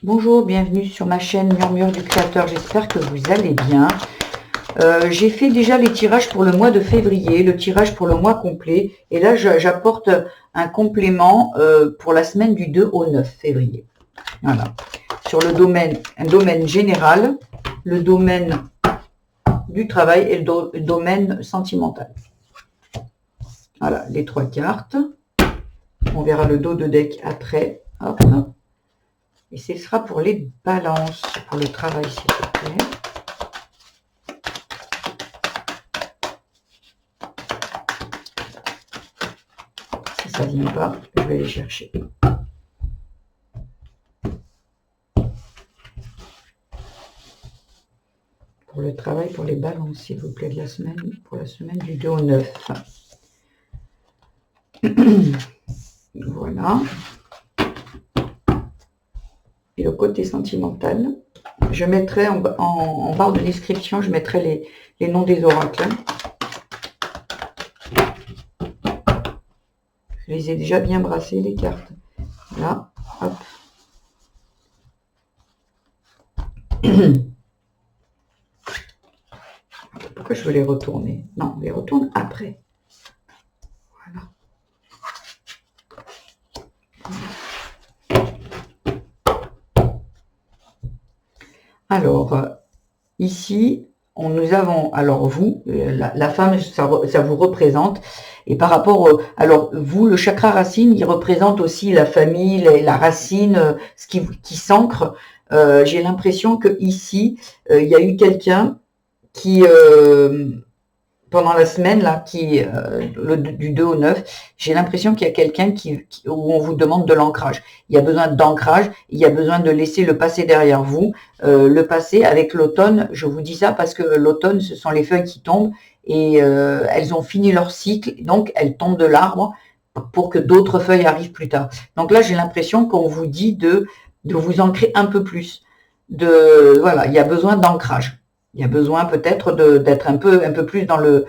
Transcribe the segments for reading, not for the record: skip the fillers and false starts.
Bonjour, bienvenue sur ma chaîne Murmure du Créateur, j'espère que vous allez bien. J'ai fait déjà les tirages pour le mois de février, le tirage pour le mois complet, et là j'apporte un complément pour la semaine du 2 au 9 février. Voilà, sur le domaine, un domaine général, le domaine du travail et le domaine sentimental. Voilà, les trois cartes. On verra le dos de deck après. Hop. Et ce sera pour les balances, pour le travail, s'il vous plaît. Si ça ne vient pas, je vais les chercher. Pour le travail, pour les balances, s'il vous plaît, de la semaine, pour la semaine du 2 au 9. Voilà. Et le côté sentimental, je mettrai en barre de description, je mettrai les noms des oracles. Je les ai déjà bien brassés, les cartes. Là, hop. Pourquoi je veux les retourner? Non, on les retourne après. Voilà. Alors, ici, nous avons, alors vous, la femme, ça vous représente. Et par rapport, alors vous, le chakra racine, il représente aussi la famille, la racine, ce qui s'ancre. J'ai l'impression que ici, il y a eu quelqu'un qui, pendant la semaine, là, du 2 au 9, j'ai l'impression qu'il y a quelqu'un où on vous demande de l'ancrage. Il y a besoin d'ancrage, il y a besoin de laisser le passé derrière vous. Le passé, avec l'automne, je vous dis ça parce que l'automne, ce sont les feuilles qui tombent et elles ont fini leur cycle, donc elles tombent de l'arbre pour que d'autres feuilles arrivent plus tard. Donc là, j'ai l'impression qu'on vous dit de vous ancrer un peu plus. Voilà, il y a besoin d'ancrage. Il y a besoin peut-être d'être un peu plus dans le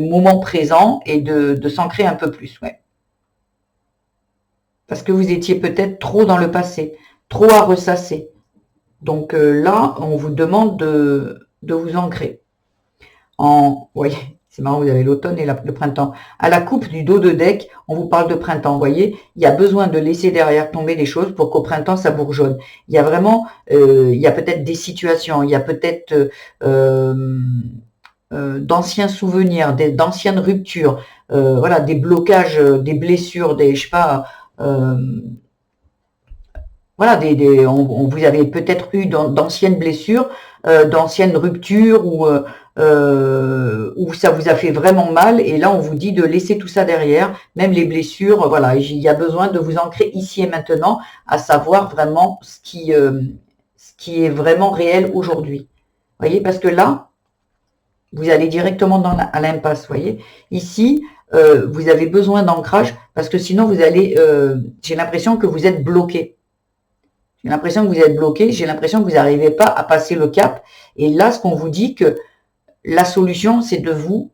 moment présent et de s'ancrer un peu plus, ouais. Parce que vous étiez peut-être trop dans le passé, trop à ressasser. Donc là, on vous demande de vous ancrer. Oui, c'est marrant, vous avez l'automne et le printemps. À la coupe du dos de deck, on vous parle de printemps, vous voyez. Il y a besoin de laisser derrière tomber les choses pour qu'au printemps, ça bourgeonne. Il y a vraiment, il y a peut-être des situations, il y a peut-être d'anciens souvenirs, d'anciennes ruptures, voilà, des blocages, des blessures, je sais pas, voilà, vous avez peut-être eu d'anciennes blessures, d'anciennes ruptures où ça vous a fait vraiment mal, et là on vous dit de laisser tout ça derrière, même les blessures, voilà, il y a besoin de vous ancrer ici et maintenant, à savoir vraiment ce qui est vraiment réel aujourd'hui. Voyez, parce que là, vous allez directement à l'impasse, voyez. Ici, vous avez besoin d'ancrage, parce que sinon vous allez, j'ai l'impression que vous êtes bloqué. J'ai l'impression que vous êtes bloqué, j'ai l'impression que vous n'arrivez pas à passer le cap. Et là, ce qu'on vous dit, que la solution, c'est de vous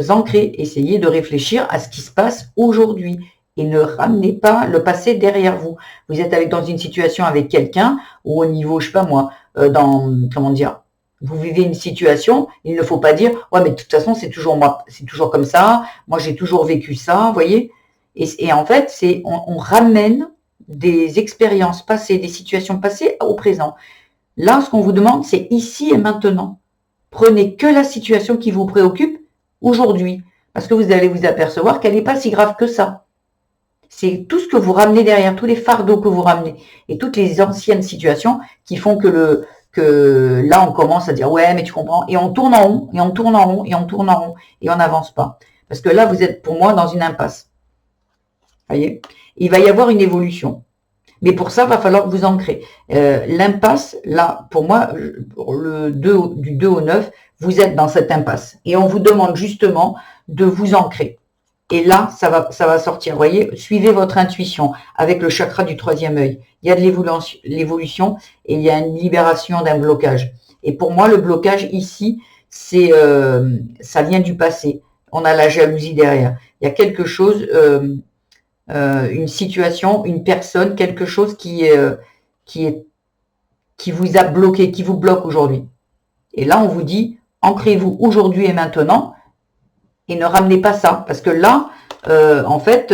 ancrer, essayer de réfléchir à ce qui se passe aujourd'hui et ne ramenez pas le passé derrière vous. Vous êtes dans une situation avec quelqu'un ou au niveau, je sais pas moi, comment dire, vous vivez une situation, il ne faut pas dire, ouais, mais de toute façon, c'est toujours moi, c'est toujours comme ça, moi j'ai toujours vécu ça, vous voyez. Et en fait, on ramène des expériences passées, des situations passées au présent. Là, ce qu'on vous demande, c'est ici et maintenant. Prenez que la situation qui vous préoccupe aujourd'hui, parce que vous allez vous apercevoir qu'elle n'est pas si grave que ça. C'est tout ce que vous ramenez derrière, tous les fardeaux que vous ramenez, et toutes les anciennes situations qui font que là, on commence à dire, ouais, mais tu comprends, et on tourne en rond, et on tourne en rond, et on tourne en rond, et on n'avance pas. Parce que là, vous êtes, pour moi, dans une impasse. Voyez, il va y avoir une évolution. Mais pour ça, il va falloir vous ancrer. L'impasse, là, pour moi, du 2 au 9, vous êtes dans cette impasse. Et on vous demande justement de vous ancrer. Et là, ça va sortir. Vous voyez, suivez votre intuition avec le chakra du troisième œil. Il y a de l'évolution et il y a une libération d'un blocage. Et pour moi, le blocage ici, ça vient du passé. On a la jalousie derrière. Il y a quelque chose... une situation, une personne, quelque chose qui qui vous a bloqué, qui vous bloque aujourd'hui. Et là, on vous dit, ancrez-vous aujourd'hui et maintenant et ne ramenez pas ça. Parce que là, en fait,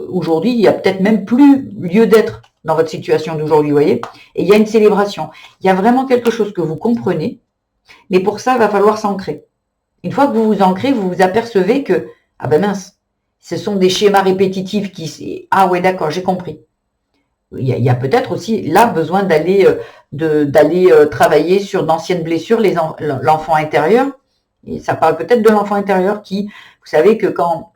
aujourd'hui, il n'y a peut-être même plus lieu d'être dans votre situation d'aujourd'hui, vous voyez. Et il y a une célébration. Il y a vraiment quelque chose que vous comprenez, mais pour ça, il va falloir s'ancrer. Une fois que vous vous ancrez, vous vous apercevez que, ah ben mince, ce sont des schémas répétitifs qui... Ah ouais, d'accord, j'ai compris. Il y a peut-être aussi là besoin d'aller travailler sur d'anciennes blessures, l'enfant intérieur. Et ça parle peut-être de l'enfant intérieur qui, vous savez que quand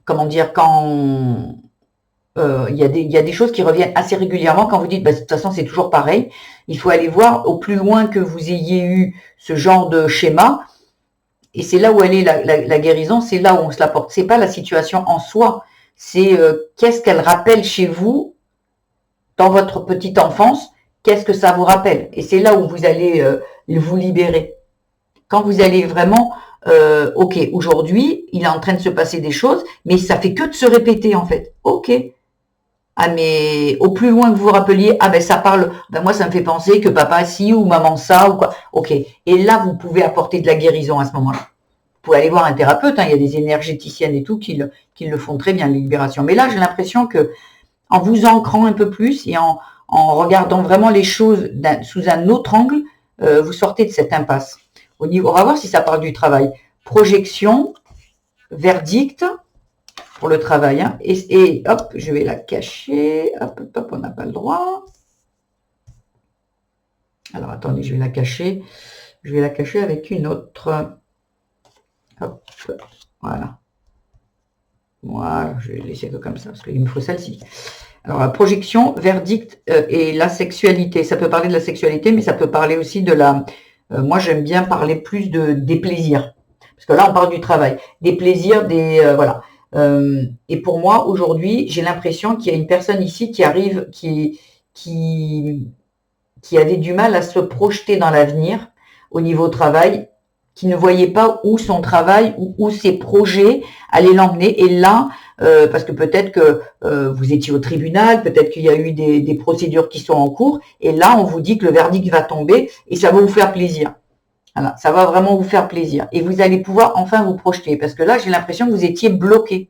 il y a des choses qui reviennent assez régulièrement quand vous dites, bah, de toute façon c'est toujours pareil. Il faut aller voir au plus loin que vous ayez eu ce genre de schéma. Et c'est là où elle est la guérison, c'est là où on se la porte. C'est pas la situation en soi, c'est qu'est-ce qu'elle rappelle chez vous dans votre petite enfance, qu'est-ce que ça vous rappelle. Et c'est là où vous allez vous libérer. Quand vous allez vraiment, ok, aujourd'hui, il est en train de se passer des choses, mais ça fait que de se répéter en fait. Ok. Ah mais au plus loin que vous vous rappeliez, ah ben ça parle, ben moi ça me fait penser que papa ci ou maman ça ou quoi. Ok. Et là, vous pouvez apporter de la guérison à ce moment-là. Vous pouvez aller voir un thérapeute, hein, il y a des énergéticiennes et tout qui le font très bien, les libérations. Mais là, j'ai l'impression que en vous ancrant un peu plus et en regardant vraiment les choses sous un autre angle, vous sortez de cette impasse. On va voir si ça parle du travail. Projection, verdict pour le travail. Hein, et hop, je vais la cacher. Hop, hop, on n'a pas le droit. Alors, attendez, je vais la cacher. Je vais la cacher avec une autre. Hop, voilà. Moi, je vais laisser que comme ça, parce qu'il me faut celle-ci. Alors, la projection, verdict et la sexualité. Ça peut parler de la sexualité, mais ça peut parler aussi de la... moi, j'aime bien parler plus des plaisirs. Parce que là, on parle du travail. Des plaisirs, voilà. Et pour moi, aujourd'hui, j'ai l'impression qu'il y a une personne ici qui arrive, qui avait du mal à se projeter dans l'avenir au niveau travail, qui ne voyait pas où son travail, où ses projets allaient l'emmener. Et là, parce que peut-être que vous étiez au tribunal, peut-être qu'il y a eu des procédures qui sont en cours, et là, on vous dit que le verdict va tomber et ça va vous faire plaisir. Voilà, ça va vraiment vous faire plaisir. Et vous allez pouvoir enfin vous projeter, parce que là, j'ai l'impression que vous étiez bloqué.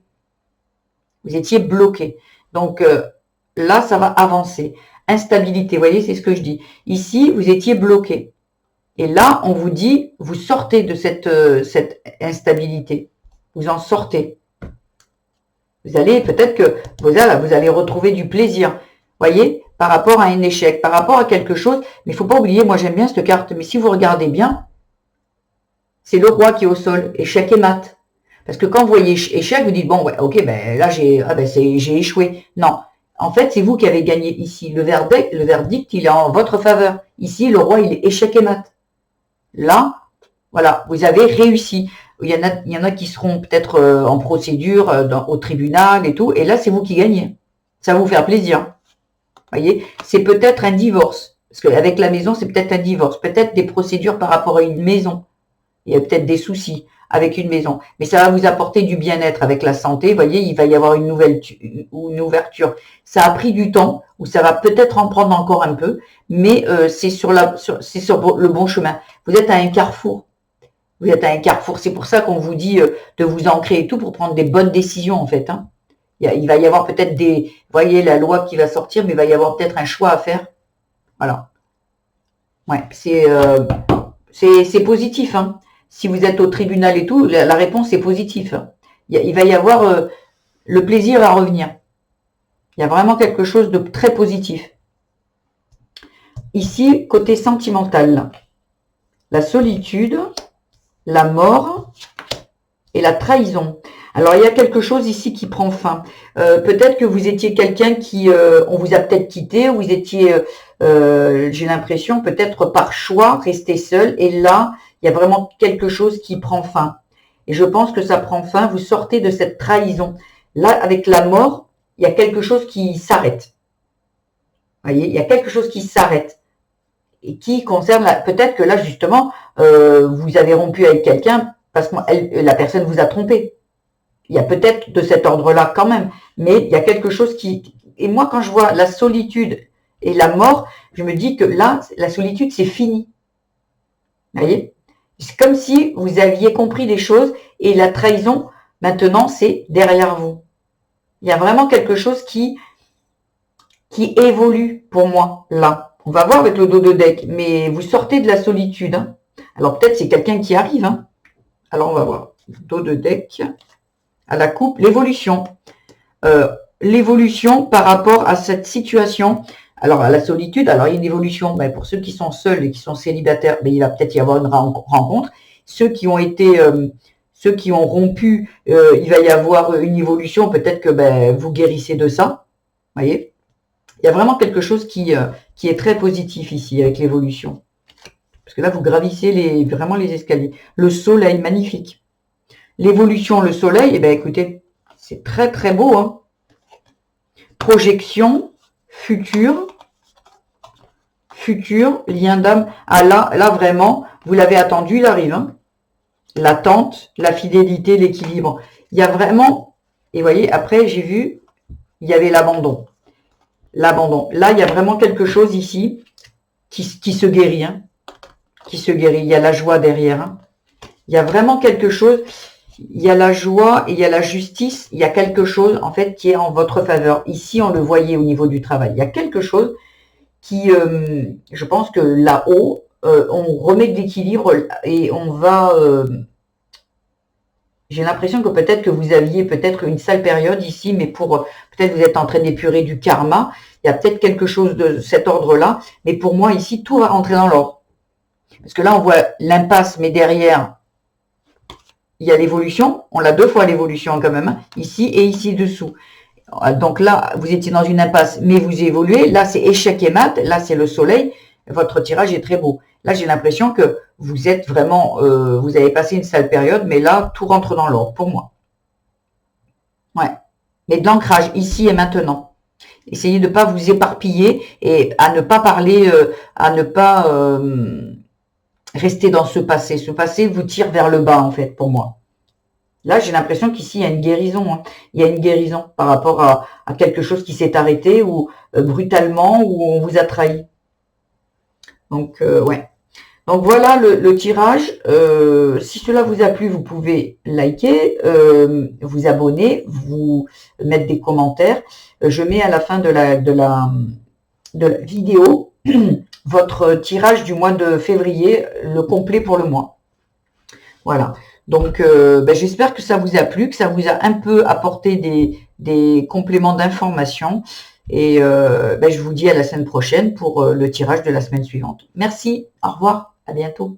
Vous étiez bloqué. Donc là, ça va avancer. Instabilité, vous voyez, c'est ce que je dis. Ici, vous étiez bloqué. Et là, on vous dit, vous sortez de cette instabilité. Vous en sortez. Vous allez, peut-être que vous allez retrouver du plaisir. Voyez, par rapport à un échec, par rapport à quelque chose. Mais il ne faut pas oublier, moi j'aime bien cette carte, mais si vous regardez bien, c'est le roi qui est au sol, échec et mat. Parce que quand vous voyez échec, vous dites, bon, ouais, ok, ben là j'ai échoué. Non. En fait, c'est vous qui avez gagné ici. Le verdict, il est en votre faveur. Ici, le roi, il est échec et mat. Là, voilà, vous avez réussi. Il y en a qui seront peut-être en procédure au tribunal et tout. Et là, c'est vous qui gagnez. Ça va vous faire plaisir. Voyez, c'est peut-être un divorce. Parce qu'avec la maison, c'est peut-être un divorce. Peut-être des procédures par rapport à une maison. Il y a peut-être des soucis avec une maison. Mais ça va vous apporter du bien-être avec la santé. Vous voyez, il va y avoir une ouverture. Ça a pris du temps, ou ça va peut-être en prendre encore un peu, mais c'est sur le bon chemin. Vous êtes à un carrefour. Vous êtes à un carrefour. C'est pour ça qu'on vous dit de vous ancrer et tout pour prendre des bonnes décisions, en fait. Hein. Il va y avoir peut-être vous voyez, la loi qui va sortir, mais il va y avoir peut-être un choix à faire. Voilà. Ouais, c'est positif, hein. Si vous êtes au tribunal et tout, la réponse est positive. Il va y avoir le plaisir à revenir. Il y a vraiment quelque chose de très positif. Ici, côté sentimental, la solitude, la mort et la trahison. Alors, il y a quelque chose ici qui prend fin. Peut-être que vous étiez quelqu'un qui... on vous a peut-être quitté, ou vous étiez, j'ai l'impression, peut-être par choix, resté seul. Et là, il y a vraiment quelque chose qui prend fin. Et je pense que ça prend fin. Vous sortez de cette trahison. Là, avec la mort, il y a quelque chose qui s'arrête. Vous voyez, il y a quelque chose qui s'arrête. Et qui concerne... Peut-être que là, justement, vous avez rompu avec quelqu'un parce que la personne vous a trompé. Il y a peut-être de cet ordre-là quand même. Mais il y a quelque chose qui... Et moi, quand je vois la solitude Et la mort, je me dis que là, la solitude, c'est fini. Vous voyez? C'est comme si vous aviez compris des choses et la trahison, maintenant, c'est derrière vous. Il y a vraiment quelque chose qui évolue pour moi, là. On va voir avec le dos de deck, mais vous sortez de la solitude. Hein. Alors peut-être c'est quelqu'un qui arrive. Hein. Alors on va voir. Dos de deck, à la coupe, l'évolution. L'évolution par rapport à cette situation. Alors à la solitude, alors il y a une évolution. Ben, pour ceux qui sont seuls et qui sont célibataires, ben, il va peut-être y avoir une rencontre. Ceux qui ont été... ceux qui ont rompu, il va y avoir une évolution. Peut-être que ben, vous guérissez de ça. Vous voyez? Il y a vraiment quelque chose qui est très positif ici avec l'évolution. Parce que là, vous gravissez vraiment les escaliers. Le soleil, magnifique. L'évolution, le soleil, eh bien, écoutez, c'est très, très beau. Hein. Projection, futur, lien d'âme. Ah là, vraiment, vous l'avez attendu, il arrive. Hein. L'attente, la fidélité, l'équilibre. Il y a vraiment, et vous voyez, après, j'ai vu, il y avait l'abandon. L'abandon. Là, il y a vraiment quelque chose ici qui se guérit. Hein. Qui se guérit. Il y a la joie derrière. Hein. Il y a vraiment quelque chose. Il y a la joie et il y a la justice. Il y a quelque chose, en fait, qui est en votre faveur. Ici, on le voyait au niveau du travail. Il y a quelque chose qui, je pense que là-haut, on remet de l'équilibre et on va... j'ai l'impression que peut-être que vous aviez peut-être une sale période ici, mais peut-être vous êtes en train d'épurer du karma. Il y a peut-être quelque chose de cet ordre-là. Mais pour moi, ici, tout va rentrer dans l'ordre. Parce que là, on voit l'impasse, mais derrière, il y a l'évolution. On l'a 2 fois l'évolution quand même, hein, ici et ici dessous. Donc là, vous étiez dans une impasse, mais vous évoluez. Là, c'est échec et mat. Là, c'est le soleil. Votre tirage est très beau. Là, j'ai l'impression que vous êtes vraiment... vous avez passé une sale période, mais là, tout rentre dans l'ordre, pour moi. Ouais. Mais de l'ancrage, ici et maintenant. Essayez de ne pas vous éparpiller et à ne pas parler, à ne pas rester dans ce passé. Ce passé vous tire vers le bas, en fait, pour moi. Là, j'ai l'impression qu'ici, il y a une guérison. Hein. Il y a une guérison par rapport à quelque chose qui s'est arrêté ou brutalement, ou on vous a trahi. Donc, ouais. Donc, voilà le tirage. Si cela vous a plu, vous pouvez liker, vous abonner, vous mettre des commentaires. Je mets à la fin de la vidéo votre tirage du mois de février, le complet pour le mois. Voilà. Donc, j'espère que ça vous a plu, que ça vous a un peu apporté des compléments d'information. Et je vous dis à la semaine prochaine pour le tirage de la semaine suivante. Merci, au revoir, à bientôt.